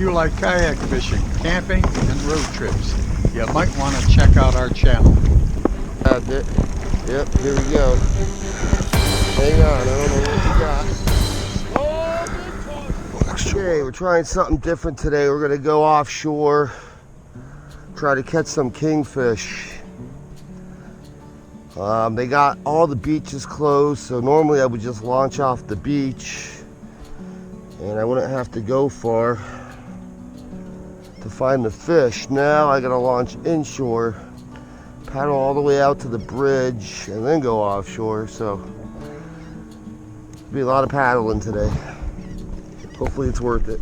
you like kayak fishing, camping, and road trips, you might want to check out our channel. Yep, here we go. Hang on, I don't know what we got. Okay, we're trying something different today. We're gonna go offshore, try to catch some kingfish. They got all the beaches closed, so normally I would just launch off the beach and I wouldn't have to go far to find the fish. Now I gotta launch inshore, paddle all the way out to the bridge, and then go offshore. So it'll be a lot of paddling today. Hopefully it's worth it.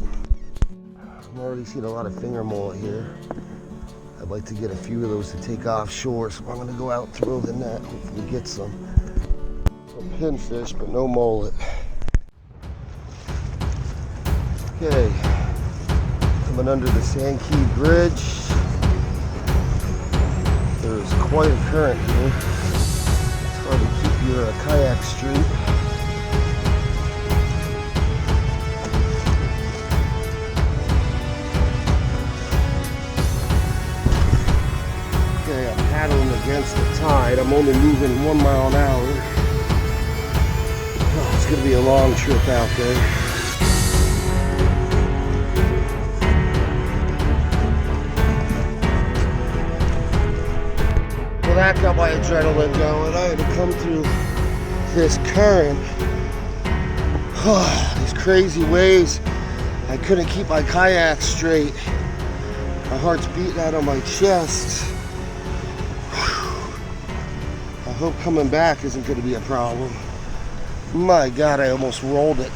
I'm already seeing a lot of finger mullet here. I'd like to get a few of those to take offshore, so I'm gonna go out and throw the net, hopefully get some pinfish, but no mullet. Okay, coming under the Sand Key Bridge. There's quite a current here. It's hard to keep your kayak straight. Okay, I'm paddling against the tide. I'm only moving 1 mile an hour. Oh, it's gonna be a long trip out there. Well, that got my adrenaline going. I had to come through this current. These crazy waves. I couldn't keep my kayak straight. My heart's beating out of my chest. I hope coming back isn't going to be a problem. My God, I almost rolled it.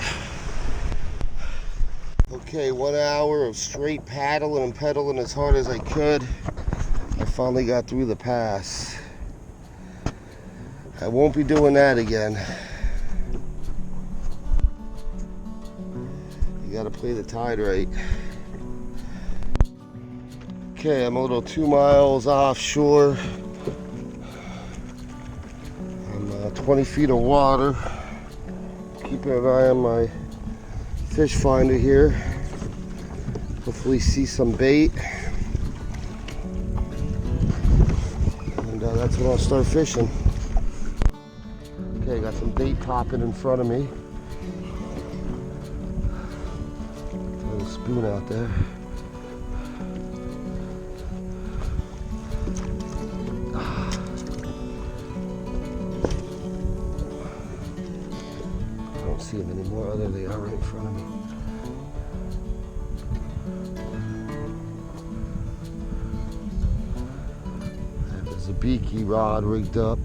Okay, 1 hour of straight paddling and pedaling as hard as I could. I finally got through the pass. I won't be doing that again. You gotta play the tide right. Okay, I'm a little 2 miles offshore. I'm 20 feet of water. Keeping an eye on my fish finder here. Hopefully see some bait. That's when I'll start fishing. Okay, got some bait popping in front of me. Throw a spoon out there. I don't see them anymore. Oh, there they are right in front of me. There's a beaky rod rigged up.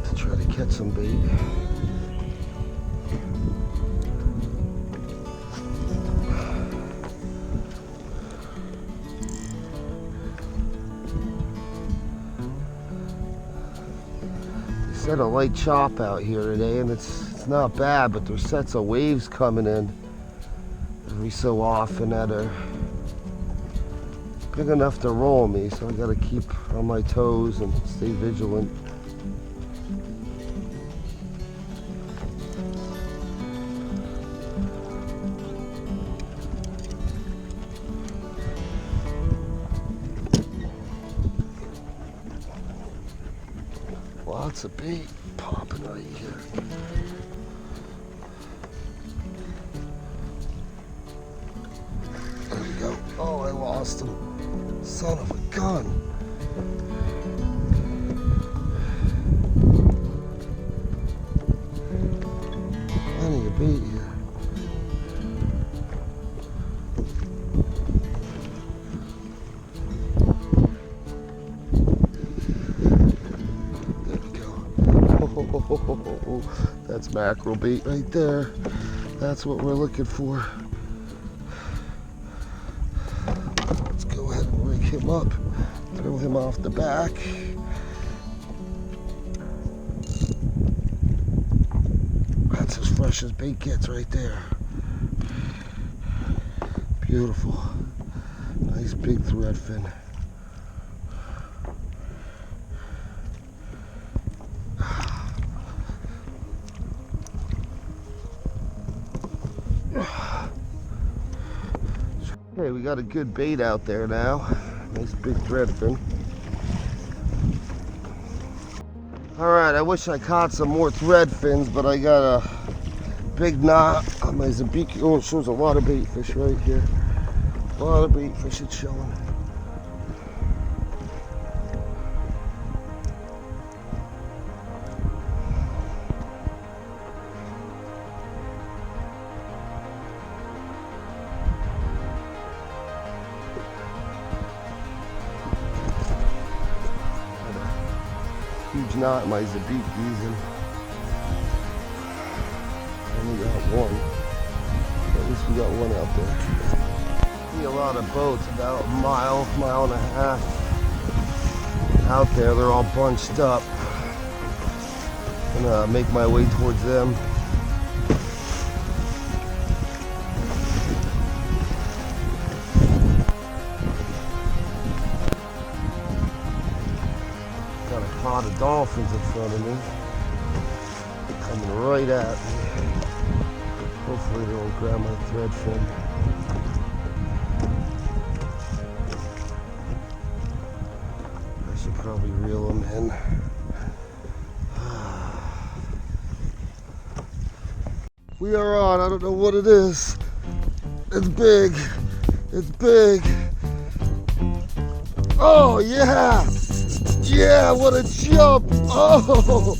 To try to catch some bait. They said a light chop out here today, and it's not bad, but there's sets of waves coming in every so often that are big enough to roll me, so I gotta keep on my toes and stay vigilant. Lots of bait popping right here. There we go. Oh, I lost him. Son of a gun. Plenty of bait here. Oh, that's mackerel bait right there. That's what we're looking for. Let's go ahead and rig him up. Throw him off the back. That's as fresh as bait gets right there. Beautiful. Nice big threadfin. Okay, we got a good bait out there now. Nice big threadfin. Alright, I wish I caught some more threadfins, but I got a big knot on my Zabiki. Oh, it shows a lot of bait fish right here. A lot of bait fish it's showing. Huge knot in my Zabikis, and only got one. At least we got one out there. See a lot of boats about a mile and a half out there. They're all bunched up. I'm gonna make my way towards them. Got a pod of dolphins in front of me. They're coming right at me. Hopefully they won't grab my threadfin. I should probably reel them in. We are on. I don't know what it is. It's big. It's big. Oh yeah! Yeah, what a jump! Oh!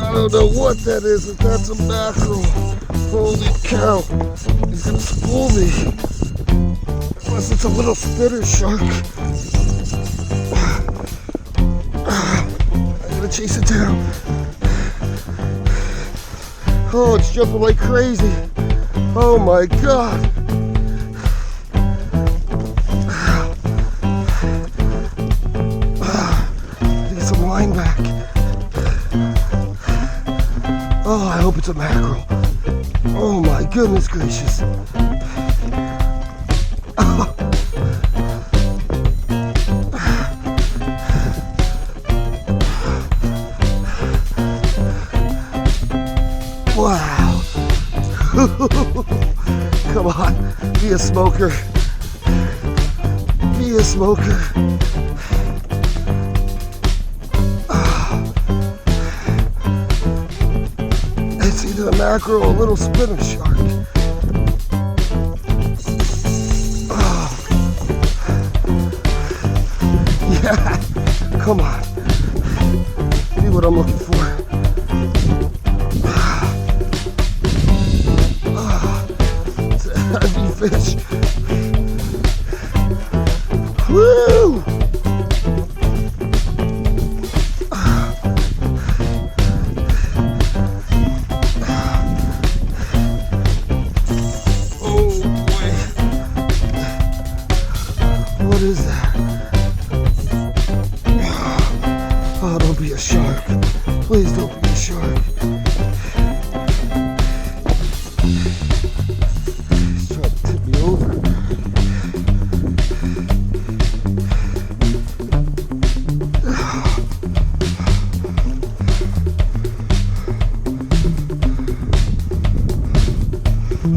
I don't know what that is, if that's a mackerel. Holy cow. He's gonna spool me. Unless it's a little spitter shark. I gotta chase it down. Oh, it's jumping like crazy. Oh my God. Line back. Oh, I hope it's a mackerel. Oh my goodness gracious. Wow. Come on, be a smoker. Be a smoker. A mackerel, a little spinner shark. Oh. Yeah, come on. See what I'm looking for. It's a heavy fish. Woo! What is that? Oh, don't be a shark. Please don't be a shark. He's trying to tip me over.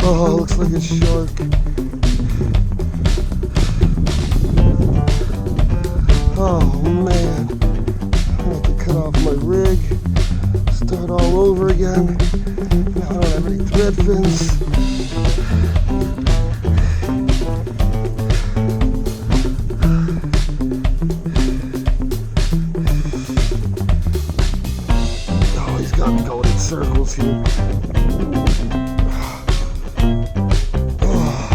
Oh, looks like a shark. Oh man, I have to cut off my rig, start all over again. Now I don't have any thread fins. Oh, he's got me going in circles here. Oh,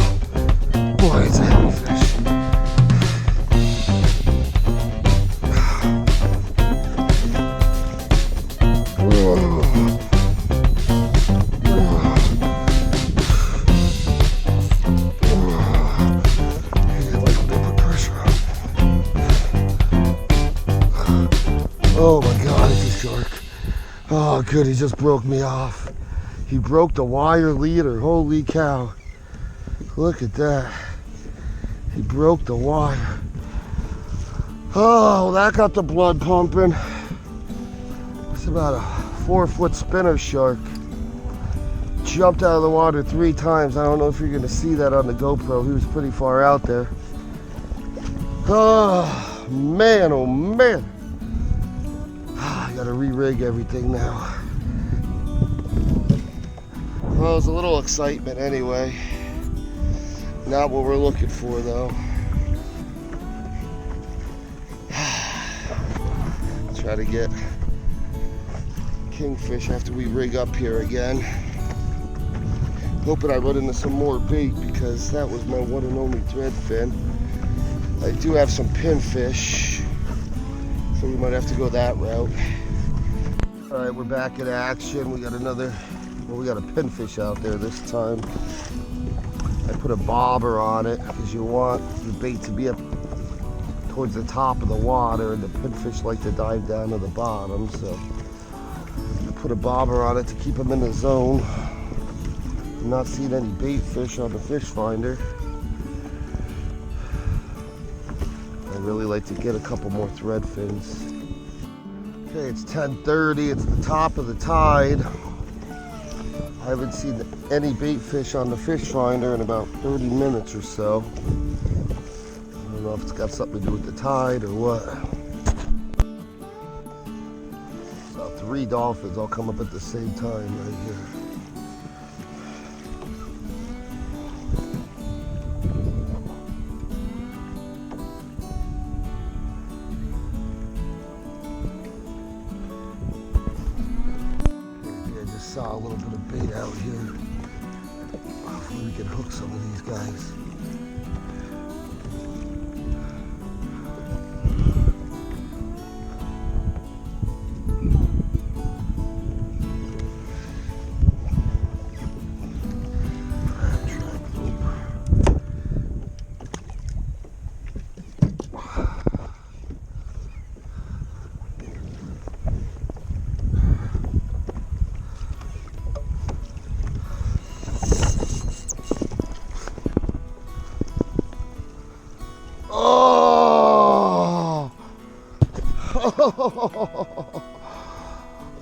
boy, it's a heavy fish. Oh my God, it's a shark. Oh good, he just broke me off. He broke the wire leader, holy cow. Look at that. He broke the wire. Oh, that got the blood pumping. It's about a 4-foot spinner shark. jumped out of the water 3 times. I don't know if you're gonna see that on the GoPro. He was pretty far out there. Oh man, oh man. I gotta re-rig everything now. Well, it was a little excitement anyway. Not what we're looking for though. Try to get kingfish after we rig up here again. Hoping I run into some more bait because that was my one and only threadfin. I do have some pinfish, so we might have to go that route. All right, we're back in action. We got another, well, we got a pinfish out there this time. I put a bobber on it because you want the bait to be up towards the top of the water, and the pinfish like to dive down to the bottom, so I put a bobber on it to keep them in the zone. I'm not seeing any bait fish on the fish finder. I really like to get a couple more thread fins. Okay, it's 10:30, it's the top of the tide. I haven't seen any bait fish on the fish finder in about 30 minutes or so. I don't know if it's got something to do with the tide or what. About 3 dolphins all come up at the same time right here. Saw a little bit of bait out here. Hopefully we can hook some of these guys.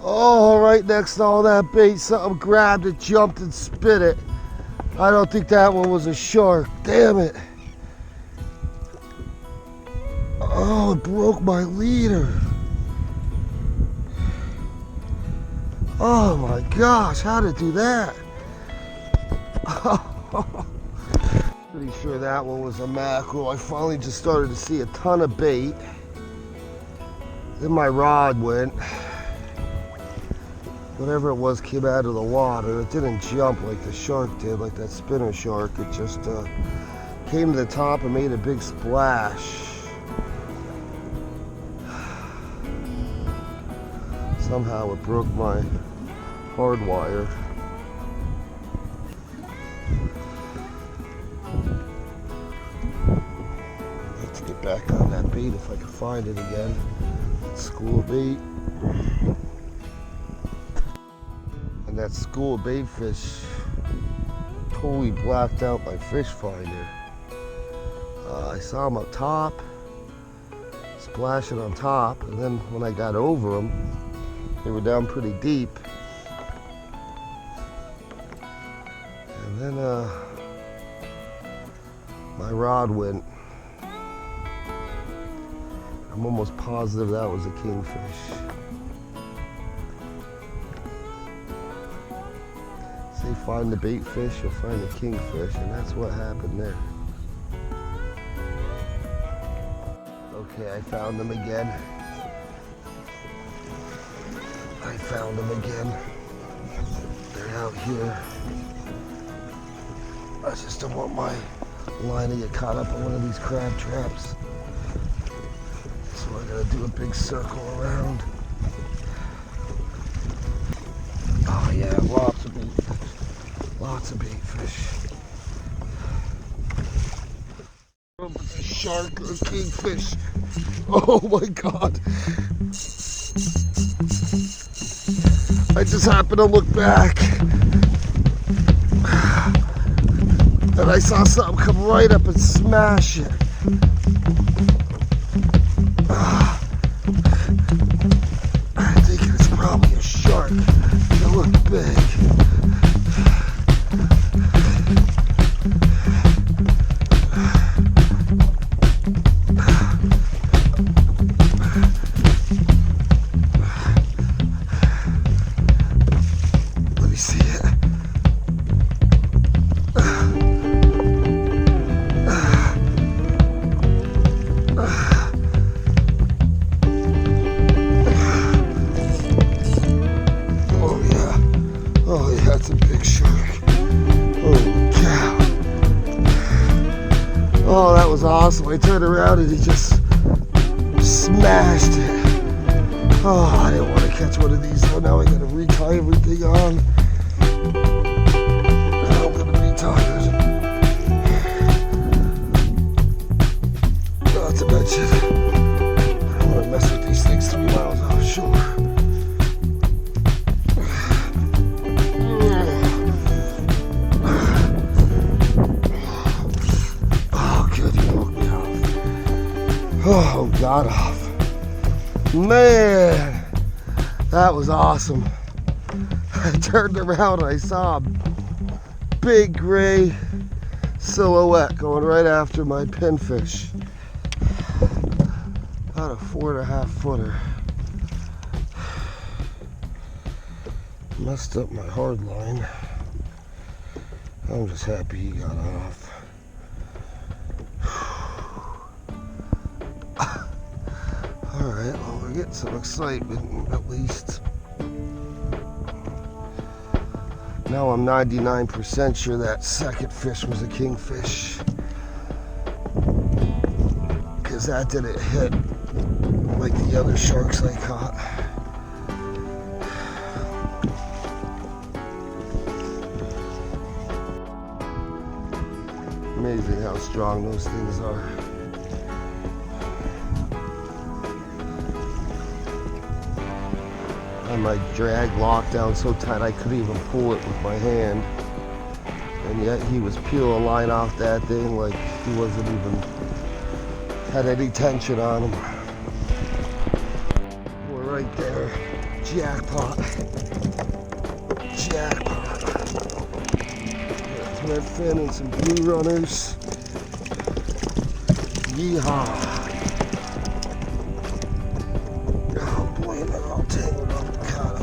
Oh, right next to all that bait, something grabbed it, jumped and spit it. I don't think that one was a shark. Damn it. Oh, it broke my leader. Oh my gosh, how did it do that? Pretty sure that one was a mackerel. I finally just started to see a ton of bait. Then my rod went. Whatever it was came out of the water. It didn't jump like the shark did, like that spinner shark. It just came to the top and made a big splash. Somehow it broke my hard wire. I have to get back on that bait if I can find it again. School bait. And that school bait fish totally blacked out my fish finder. I saw them up top, splashing on top, and then when I got over them, they were down pretty deep. And then my rod went. I'm almost positive that was a kingfish. Say find the bait fish, you'll find the kingfish, and that's what happened there. Okay, I found them again. I found them again. They're out here. I just don't want my line to get caught up in one of these crab traps. So I gotta do a big circle around. Oh yeah, lots of bait fish. Lots of bait fish. A shark or kingfish. Oh my God. I just happened to look back and I saw something come right up and smash it. I think it's probably a shark. It looked big. awesome. I turned around and he just smashed it. Oh, I didn't want to catch one of these, so now I gotta retie everything on. Now I'm gonna be tired. Not to mention, I don't want to mess with these things 3 miles offshore. Oh, good, you woke me off. Oh, got off. Man, that was awesome. I turned around and I saw a big gray silhouette going right after my pinfish. About a 4.5 footer. Messed up my hard line. I'm just happy he got off. Alright, well, we're getting some excitement at least. Now I'm 99% sure that second fish was a kingfish, because that didn't hit like the other sharks I caught. Amazing how strong those things are. And my drag locked down so tight I couldn't even pull it with my hand. And yet he was peeling line off that thing like he wasn't even had any tension on him. We're right there. Jackpot. Jackpot. Thread fin and some blue runners. Yeehaw. Oh boy, they're all tangled up and caught up.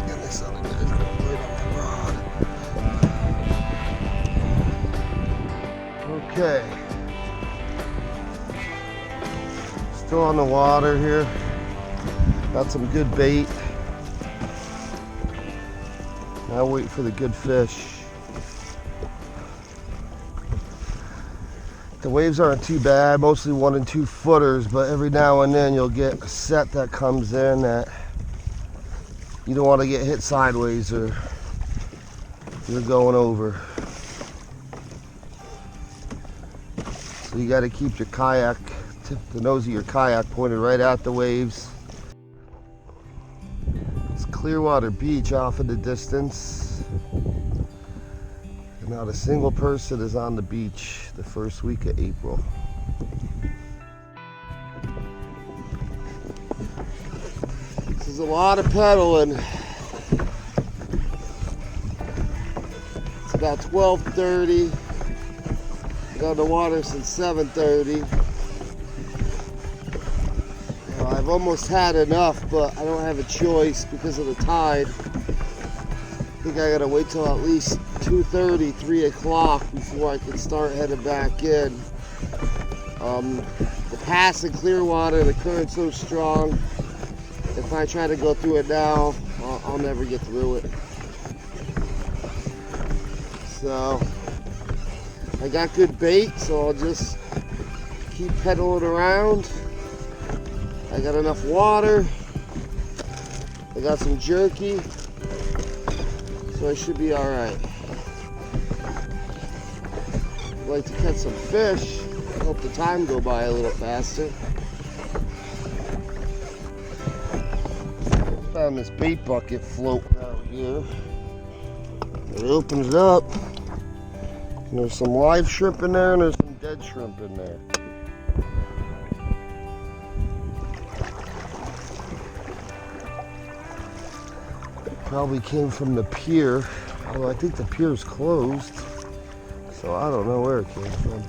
And this other guy's going right on my rod. Okay. Still on the water here. Got some good bait. Now wait for the good fish. The waves aren't too bad, mostly 1 and 2 footers, but every now and then you'll get a set that comes in that you don't want to get hit sideways or you're going over. So you got to keep your kayak, the nose of your kayak pointed right at the waves. It's Clearwater Beach off in the distance. And not a single person is on the beach the first week of April. This is a lot of pedaling. It's about 12:30. Been on the water since 7:30. I've almost had enough, but I don't have a choice because of the tide. I think I gotta wait till at least 2:30, 3 o'clock before I can start heading back in. The pass in Clearwater, the current's so strong. If I try to go through it now, I'll never get through it. So, I got good bait, so I'll just keep pedaling around. I got enough water. I got some jerky. So I should be alright. I'd like to catch some fish. Hope the time go by a little faster. Found this bait bucket floating out here. It opens it up. And there's some live shrimp in there and there's some dead shrimp in there. Probably came from the pier, although I think the pier's closed, so I don't know where it came from.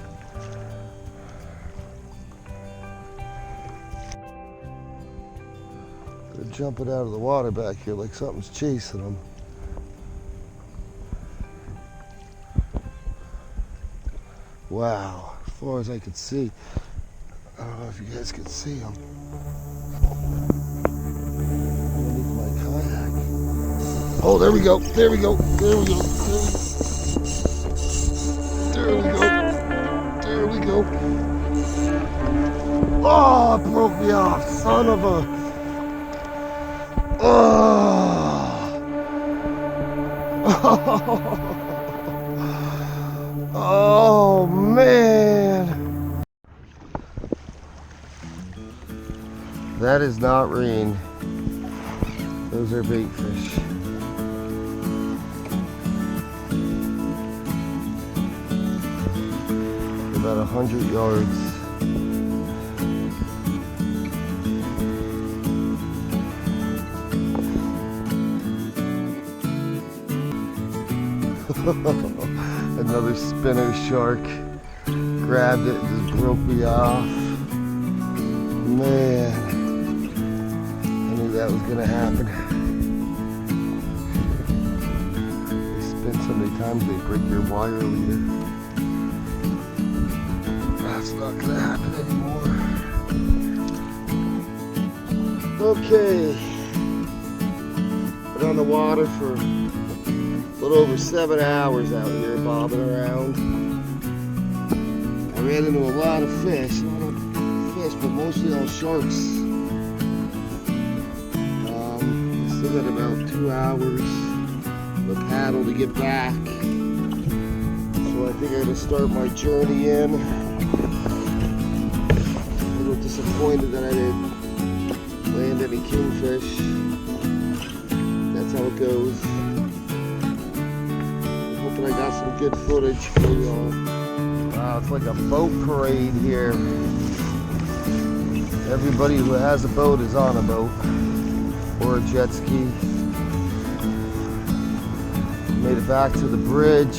They're jumping out of the water back here like something's chasing them. Wow, as far as I could see. I don't know if you guys can see them. Underneath my kayak. Oh, there we go. There we go. There we go. There we go. There we go. Oh, it broke me off. Son of a... Oh. Oh, man. That is not rain. Those are bait fish. About 100 yards. Another spinner shark. Grabbed it and just broke me off. Man, I knew that was gonna happen. They spin so many times they break your wire leader. That's not gonna happen anymore. Okay, been on the water for a little over 7 hours out here bobbing around. I ran into a lot of fish, but mostly all sharks. I still got about 2 hours of paddle to get back. So I think I'm gonna start my journey in. A little disappointed that I didn't land any kingfish. That's how it goes. Hoping I got some good footage for y'all. Wow, it's like a boat parade here. Everybody who has a boat is on a boat or a jet ski. Made it back to the bridge.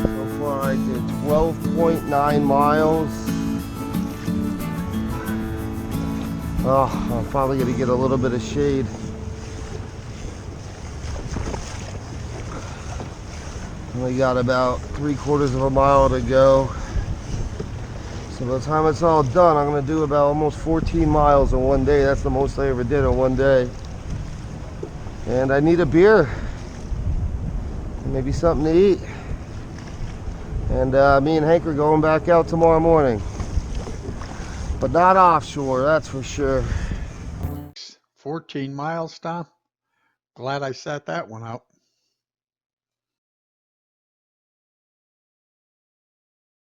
So far I did 12.9 miles. Oh, I'm probably gonna get a little bit of shade. We got about 3/4 of a mile to go. So by the time it's all done, I'm gonna do about almost 14 miles in one day. That's the most I ever did in one day. And I need a beer. Maybe something to eat. And me and Hank are going back out tomorrow morning. But not offshore, that's for sure. 14 miles, Tom. Glad I sat that one out.